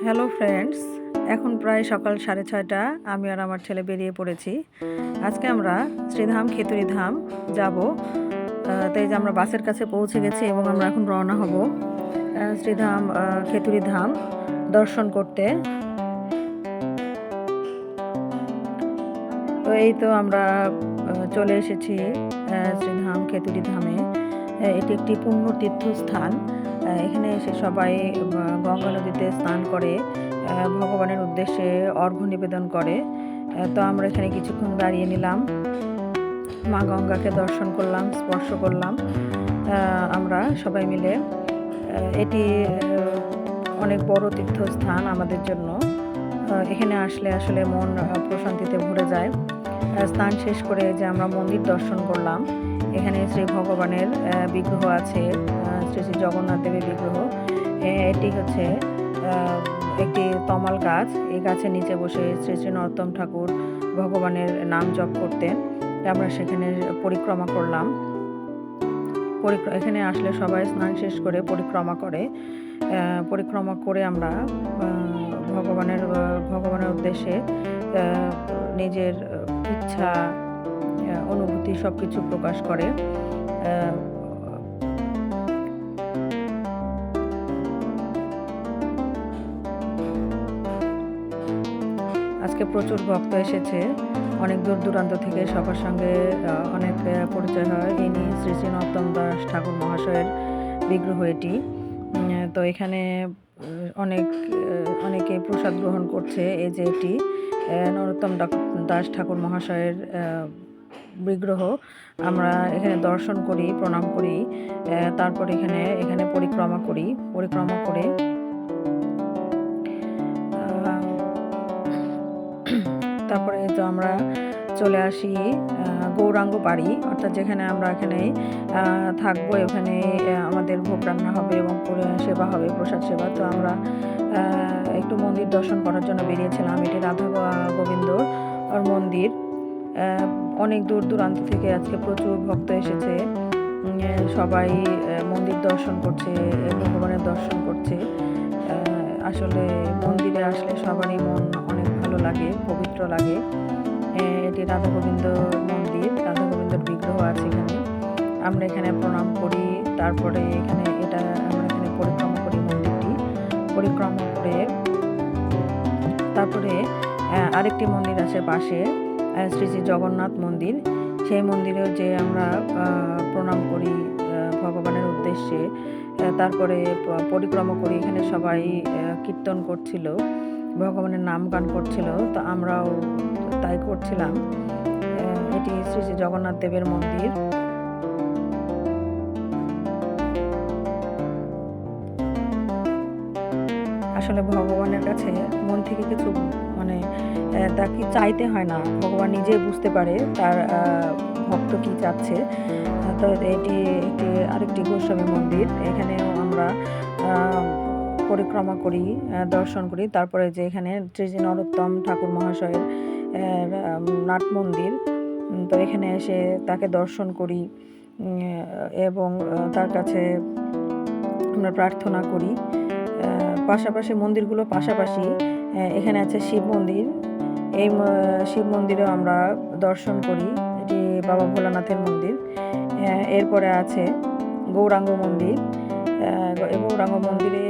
Hello friends, এখন প্রায় সকাল 6:30। আমি আর আমার ছেলে বেরিয়ে পড়েছি। আজকে আমরা শ্রীধাম খেতুরি ধাম যাব। তাই যে আমরা বাসের কাছে পৌঁছে গেছি এবং আমরা এখন রওনা হব শ্রীধাম খেতুরি ধাম দর্শন করতে। তো এই তো আমরা চলে এসেছি শ্রীধাম খেতুরি ধামে। এটি একটি পুণ্য তীর্থস্থান। এখানে এসে সবাই গঙ্গা নদীতে স্নান করে ভগবানের উদ্দেশ্যে অর্ঘ্য নিবেদন করে। তো আমরা এখানে কিছুক্ষণ দাঁড়িয়ে নিলাম, মা গঙ্গাকে দর্শন করলাম, স্পর্শ করলাম আমরা সবাই মিলে। এটি অনেক বড় তীর্থস্থান আমাদের জন্য। এখানে আসলে আসলে মন প্রশান্তিতে ভরে যায়। স্নান শেষ করে যে আমরা মন্দির দর্শন করলাম, এখানে শ্রী ভগবানের বিগ্রহ আছে, শ্রী শ্রী জগন্নাথ দেবের বিগ্রহ। এটি হচ্ছে একটি তমাল গাছ। এই গাছের নিচে বসে শ্রী শ্রী নরোত্তম ঠাকুর ভগবানের নাম জপ করতেন। আমরা সেখানে পরিক্রমা করলাম। এখানে আসলে সবাই স্নান শেষ করে পরিক্রমা করে আমরা ভগবানের উদ্দেশ্যে নিজের ইচ্ছা অনুভূতি সব কিছু প্রকাশ করে। আজকে প্রচুর ভক্ত এসেছে, অনেক দূর দূরান্ত থেকে। সবার সঙ্গে অনেক পরিচয় হয়। ইনি শ্রী শ্রী নরোত্তম দাস ঠাকুর মহাশয়ের বিগ্রহ এটি। তো এখানে অনেকে প্রসাদ গ্রহণ করছে। এই যে এটি নরোত্তম দাস ঠাকুর মহাশয়ের বিগ্রহ। আমরা এখানে দর্শন করি, প্রণাম করি, তারপর এখানে পরিক্রমা করে তারপরে তো আমরা চলে আসি গৌরাঙ্গ বাড়ি, অর্থাৎ যেখানে আমরা এখানে থাকবো। এখানে আমাদের ভোগ রান্না হবে এবং সেবা হবে, প্রসাদ সেবা। তো আমরা একটু মন্দির দর্শন করার জন্য বেরিয়েছিলাম। এটি রাধা গোবিন্দর মন্দির। অনেক দূর দূরান্ত থেকে আজকে প্রচুর ভক্ত এসেছে। সবাই মন্দির দর্শন করছে, ভগবানের দর্শন করছে। আসলে মন্দিরে আসলে সবারই মন অনেক ভালো লাগে, পবিত্র লাগে। এটি রাধা গোবিন্দ মন্দির, রাধা গোবিন্দর বিগ্রহ আছে এখানে। আমরা এখানে প্রণাম করি, তারপরে আমরা এখানে পরিক্রমা করি মন্দিরটি। পরিক্রমা করে তারপরে আরেকটি মন্দির আছে পাশে, শ্রী শ্রী জগন্নাথ মন্দির। সেই মন্দিরেও যে আমরা প্রণাম করি ভগবানের উদ্দেশ্যে। তারপরে পরিক্রমা করি। এখানে সবাই কীর্তন করছিল, ভগবানের নাম গান করছিল। তো আমরাও তাই করছিলাম। এটি শ্রী শ্রী জগন্নাথ দেবের মন্দির। আসলে ভগবানের কাছে মন থেকে কিছু তাকে চাইতে হয় না, ভগবান নিজে বুঝতে পারে তার ভক্ত কি চাচ্ছে। তো এটি আরেকটি গোস্বামী মন্দির। এখানেও আমরা পরিক্রমা করি, দর্শন করি। তারপরে যে এখানে শ্রী শ্রী নরোত্তম ঠাকুর মহাশয়ের নাট মন্দির। তো এখানে এসে তাকে দর্শন করি এবং তার কাছে আমরা প্রার্থনা করি। পাশাপাশি মন্দিরগুলো পাশাপাশি এখানে আছে শিব মন্দির। এই শিব মন্দিরেও আমরা দর্শন করি। এটি বাবা ভোলানাথের মন্দির। এরপরে আছে গৌরাঙ্গ মন্দির। গৌরাঙ্গ মন্দিরে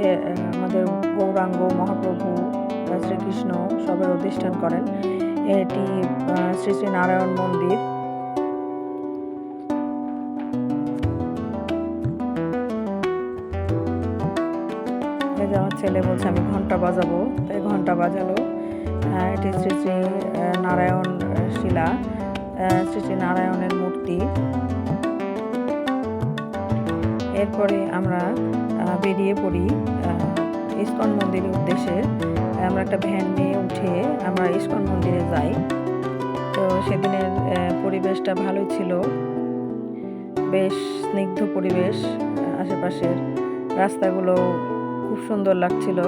আমাদের গৌরাঙ্গ মহাপ্রভু শ্রীকৃষ্ণ সবের অধিষ্ঠান করেন। এটি শ্রী শ্রী নারায়ণ মন্দির। আমার ছেলে বলছে আমি ঘন্টা বাজাবো, তাই ঘন্টা বাজালো। এটি শ্রী শ্রী নারায়ণ শিলা, শ্রী শ্রী নারায়ণের মূর্তি। এরপরে আমরা বেরিয়ে পড়ি ইস্কন মন্দিরের উদ্দেশ্যে। আমরা একটা ভ্যান নিয়ে উঠে আমরা ইস্কন মন্দিরে যাই। তো সেদিনের পরিবেশটা ভালোই ছিল, বেশ স্নিগ্ধ পরিবেশ। আশেপাশের রাস্তাগুলো খুব সুন্দর লাগছিল।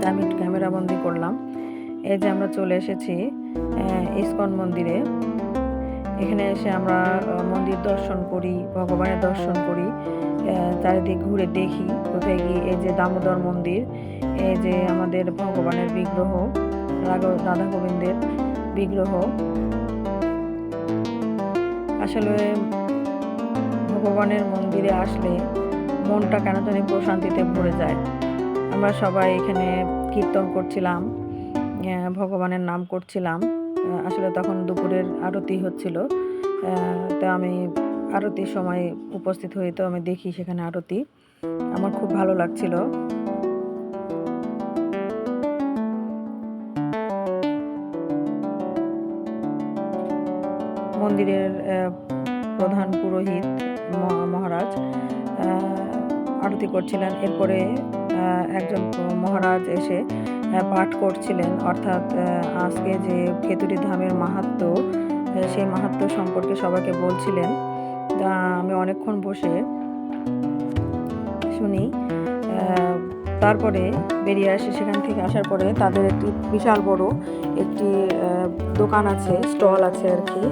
আমি একটু ক্যামেরা বন্দি করলাম। এই যে আমরা চলে এসেছি ইস্কন মন্দিরে। এখানে এসে আমরা মন্দির দর্শন করি, ভগবানের দর্শন করি, চারিদিক ঘুরে দেখি কোথায় গিয়ে। এই যে দামোদর মন্দির, এই যে আমাদের ভগবানের বিগ্রহ, রাধা গোবিন্দের বিগ্রহ। আসলে ভগবানের মন্দিরে আসলে মনটা কেন জানি প্রশান্তিতে ভরে যায়। আমরা সবাই এখানে কীর্তন করছিলাম, ভগবানের নাম করছিলাম। আসলে তখন দুপুরের আরতি হচ্ছিল, তো আমি আরতির সময় উপস্থিত হই, তো আমি দেখি সেখানে আরতি, আমার খুব ভালো লাগছিল। মন্দিরের প্রধান পুরোহিত মহারাজ আরতি করছিলেন। এরপরে একজন মহারাজ এসে পাঠ করছিলেন, অর্থাৎ আজকে যে খেতুড়ি ধামের মাহাত্ম্য, সেই মাহাত্ম্য সম্পর্কে সবাইকে বলছিলেন। আমি অনেকক্ষণ বসে শুনি। তারপরে বেরিয়ে আসি। সেখান থেকে আসার পরে তাদের একটি বিশাল বড় একটি দোকান আছে, স্টল আছে আর কি।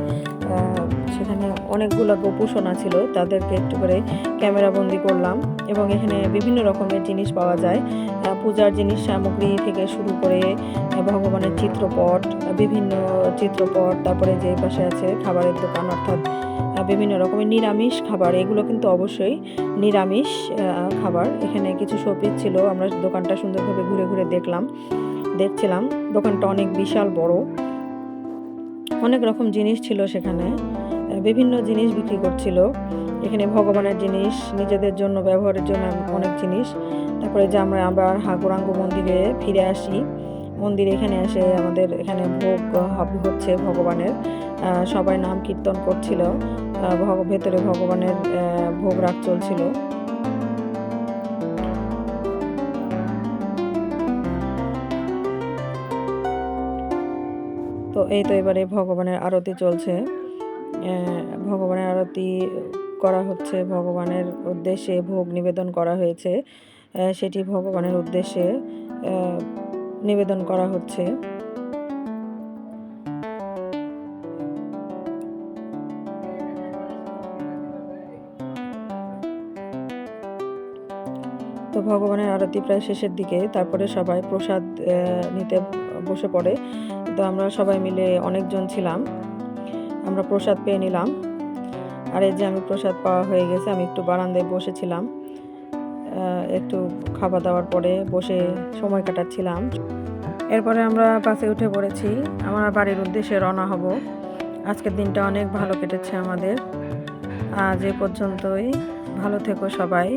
সেখানে অনেকগুলো গোপুসোনা ছিল, তাদেরকে একটু করে ক্যামেরা বন্দি করলাম। এবং এখানে বিভিন্ন রকমের জিনিস পাওয়া যায়, পূজার জিনিস সামগ্রী থেকে শুরু করে ভগবানের চিত্রপট, বিভিন্ন চিত্রপট। তারপরে যে পাশে আছে খাবারের দোকান, অর্থাৎ বিভিন্ন রকমের নিরামিষ খাবার। এগুলো কিন্তু অবশ্যই নিরামিষ খাবার। এখানে কিছু শোপিস ছিল, আমরা দোকানটা সুন্দরভাবে ঘুরে ঘুরে দেখছিলাম। দোকানটা অনেক বিশাল বড়, অনেক রকম জিনিস ছিল সেখানে, বিভিন্ন জিনিস বিক্রি করছিল। এখানে ভগবানের জিনিস, নিজেদের জন্য ব্যবহারের জন্য অনেক জিনিস। তারপরে যে আমরা আবার গৌরাঙ্গ মন্দিরে ফিরে আসি। মন্দিরে এখানে এসে আমাদের এখানে ভোগ হচ্ছে ভগবানের, সবাই নাম কীর্তন করছিল, ভেতরে ভগবানের ভোগ রাগ চলছিল। তো এই তো এবারে ভগবানের আরতি চলছে, ভগবানের আরতি করা হচ্ছে, ভগবানের উদ্দেশ্যে ভোগ নিবেদন করা হয়েছে, সেটি ভগবানের উদ্দেশ্যে নিবেদন করা হচ্ছে। তো ভগবানের আরতি প্রায় শেষের দিকে, তারপরে সবাই প্রসাদ নিতে বসে পড়ে। তো আমরা সবাই মিলে অনেকজন ছিলাম, আমরা প্রসাদ পেয়ে নিলাম। আর এই যে আমি প্রসাদ পাওয়া হয়ে গেছে, আমি একটু বারান্দায় বসেছিলাম, একটু খাওয়া দাওয়ার পরে বসে সময় কাটাচ্ছিলাম। এরপরে আমরা বাসে উঠে পড়েছি, আমরা বাড়ির উদ্দেশ্যে রওনা হব। আজকের দিনটা অনেক ভালো কেটেছে আমাদের। আজ এ পর্যন্তই, ভালো থেকো সবাই।